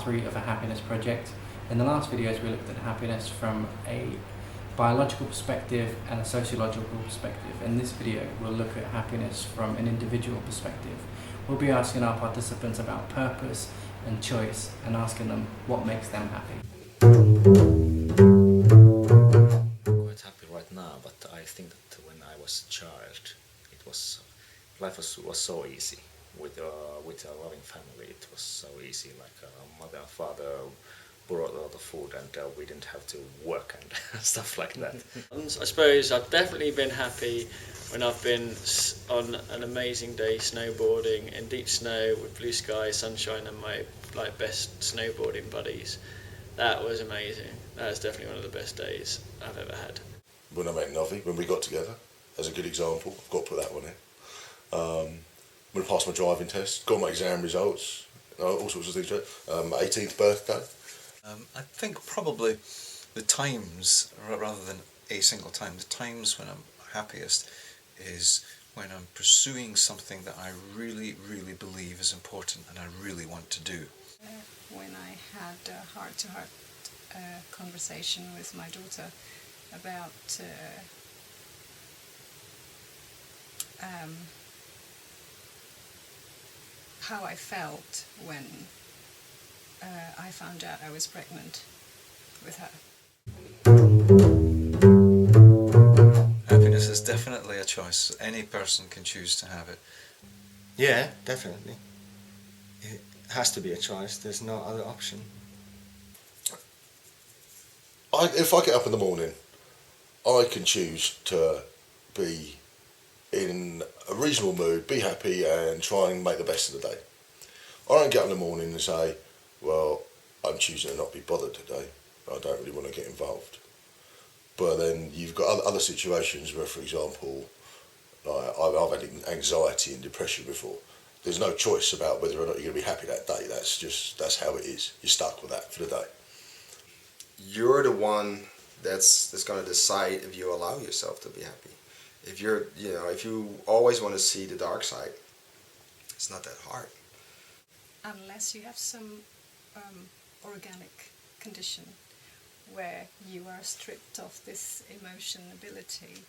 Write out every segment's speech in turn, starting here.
3 of a happiness project. In the last videos we looked at happiness from a biological perspective and a sociological perspective. In this video we'll look at happiness from an individual perspective. We'll be asking our participants about purpose and choice and asking them what makes them happy. I'm quite happy right now, but I think that when I was a child, life was so easy. With a loving family, it was so easy. Like mother and father brought a lot of food, and we didn't have to work and stuff like that. I suppose I've definitely been happy when I've been on an amazing day snowboarding in deep snow with blue sky, sunshine, and my best snowboarding buddies. That was amazing. That was definitely one of the best days I've ever had. When I met Novi, when we got together, as a good example, I've got to put that one in. When I passed my driving test, got my exam results, all sorts of things. 18th birthday. I think probably the times, rather than a single time, the times when I'm happiest is when I'm pursuing something that I really, really believe is important and I really want to do. When I had a heart-to-heart conversation with my daughter about how I felt when I found out I was pregnant with her. Happiness is definitely a choice. Any person can choose to have it. Yeah, definitely. It has to be a choice. There's no other option. If I get up in the morning, I can choose to be in a reasonable mood, be happy and try and make the best of the day. I don't get up in the morning and say, well, I'm choosing to not be bothered today. I don't really want to get involved. But then you've got other situations where, for example, I've had anxiety and depression before. There's no choice about whether or not you're going to be happy that day. That's how it is. You're stuck with that for the day. You're the one that's going to decide if you allow yourself to be happy. If you always want to see the dark side, it's not that hard. Unless you have some organic condition where you are stripped of this emotion ability.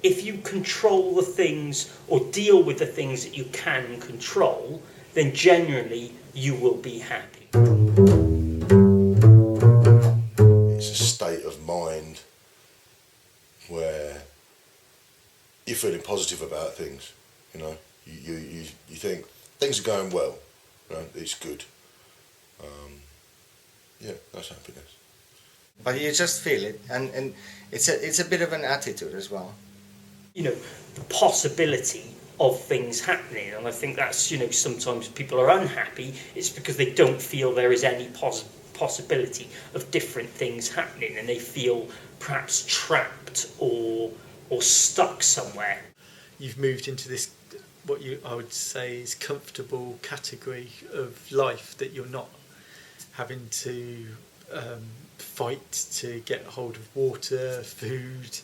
If you control the things or deal with the things that you can control, then generally you will be happy. It's a state of mind where you're feeling positive about things. You think things are going well. It's good. Yeah, that's happiness. But you just feel it, and it's a bit of an attitude as well. The possibility of things happening, and I think that's, sometimes people are unhappy, it's because they don't feel there is any possibility of different things happening, and they feel perhaps trapped or stuck somewhere. You've moved into this, I would say is comfortable category of life, that you're not having to fight to get hold of water, food,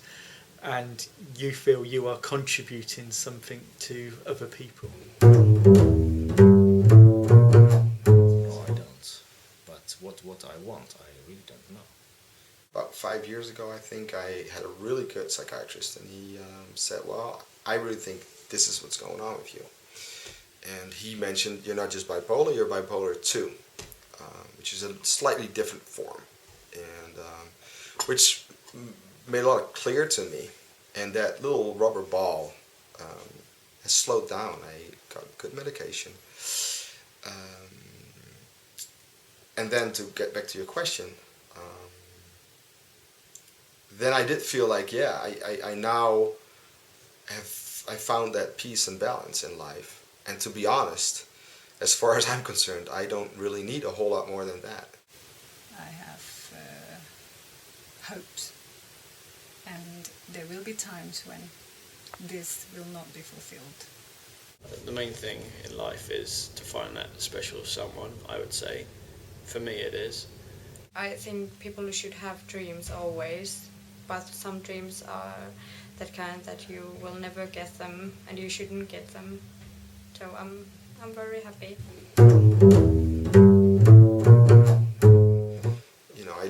and you feel you are contributing something to other people. No, I don't. But what I want, I really don't know. About 5 years ago, I think I had a really good psychiatrist, and he said, well, I really think this is what's going on with you. And he mentioned, you're not just bipolar, you're bipolar 2, which is a slightly different form, and which made a lot clear to me. And that little rubber ball has slowed down. I got good medication. And then to get back to your question, then I did feel like, yeah, I now I found that peace and balance in life. And to be honest, as far as I'm concerned, I don't really need a whole lot more than that. I have hopes, and there will be times when this will not be fulfilled. The main thing in life is to find that special someone, I would say. For me it is. I think people should have dreams always, but some dreams are that kind that you will never get them and you shouldn't get them. So I'm very happy.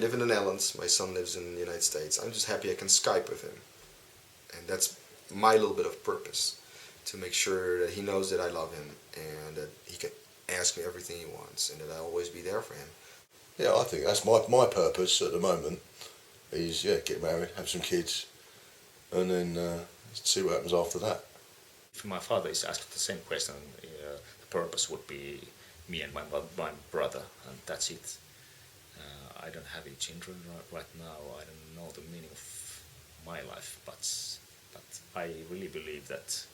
live in the Netherlands, my son lives in the United States. I'm just happy I can Skype with him. And that's my little bit of purpose, to make sure that he knows that I love him and that he can ask me everything he wants and that I'll always be there for him. Yeah, I think that's my purpose at the moment is, get married, have some kids, and then see what happens after that. If my father is asked the same question, the purpose would be me and my brother, and that's it. I don't have any children right now. I don't know the meaning of my life, but I really believe that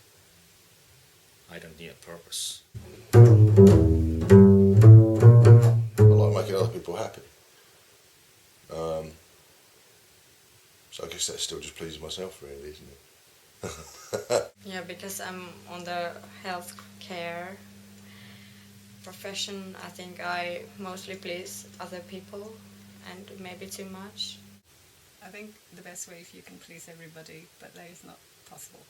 I don't need a purpose. I like making other people happy. So I guess that's still just pleasing myself, really, isn't it? Yeah, because I'm on the healthcare profession, I think I mostly please other people and maybe too much. I think the best way if you can please everybody, but that is not possible.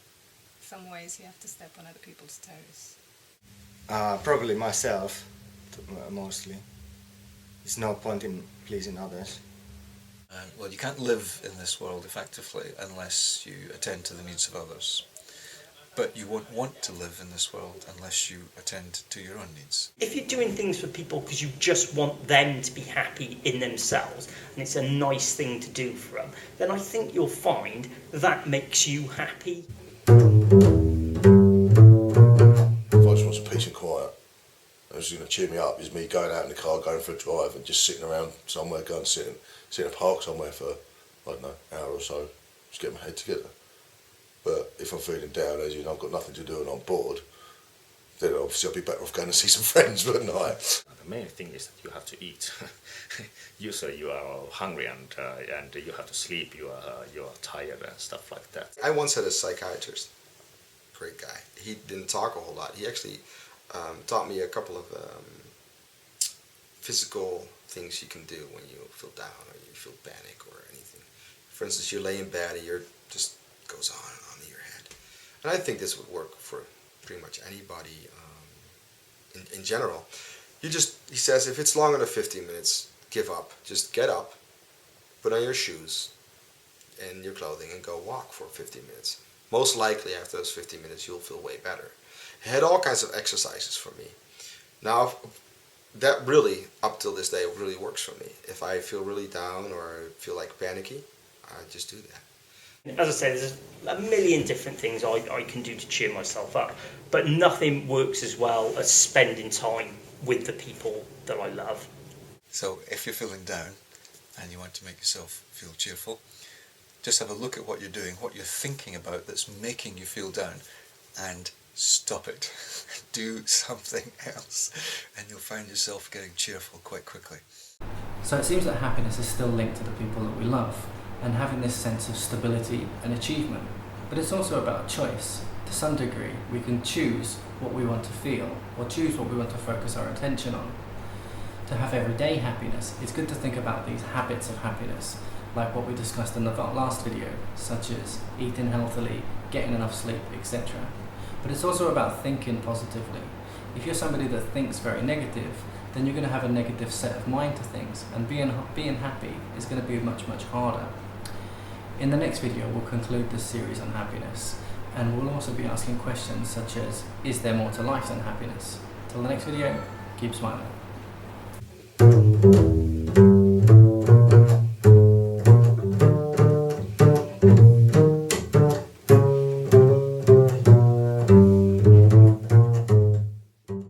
Some ways you have to step on other people's toes. Probably myself, mostly. There's no point in pleasing others. Well, you can't live in this world effectively unless you attend to the needs of others. But you won't want to live in this world unless you attend to your own needs. If you're doing things for people because you just want them to be happy in themselves, and it's a nice thing to do for them, then I think you'll find that makes you happy. If I just want some peace and quiet, what's going to cheer me up is me going out in the car, going for a drive and just sitting around somewhere, going to sit in a park somewhere for, I don't know, an hour or so, just get my head together. But if I'm feeling down, as you know, I've got nothing to do and I'm bored, then obviously I'll be better off going to see some friends, wouldn't I? The main thing is that you have to eat. Usually you are hungry and you have to sleep, you are tired and stuff like that. I once had a psychiatrist, great guy. He didn't talk a whole lot. He actually taught me a couple of physical things you can do when you feel down or you feel panic or anything. For instance, you lay in bed and you're just goes on and on in your head. And I think this would work for pretty much anybody in general. He says, if it's longer than 15 minutes, give up. Just get up, put on your shoes and your clothing and go walk for 15 minutes. Most likely after those 15 minutes you'll feel way better. He had all kinds of exercises for me. Now, that really, up till this day, really works for me. If I feel really down or feel like panicky, I just do that. As I say, there's a million different things I can do to cheer myself up, but nothing works as well as spending time with the people that I love. So if you're feeling down and you want to make yourself feel cheerful, just have a look at what you're doing, what you're thinking about that's making you feel down, and stop it. Do something else, and you'll find yourself getting cheerful quite quickly. So it seems that happiness is still linked to the people that we love, and having this sense of stability and achievement. But it's also about choice. To some degree, we can choose what we want to feel, or choose what we want to focus our attention on. To have everyday happiness, it's good to think about these habits of happiness, like what we discussed in the last video, such as eating healthily, getting enough sleep, etc. But it's also about thinking positively. If you're somebody that thinks very negative, then you're going to have a negative set of mind to things, and being happy is going to be much, much harder. In the next video, we'll conclude this series on happiness, and we'll also be asking questions such as, is there more to life than happiness? Till the next video, keep smiling.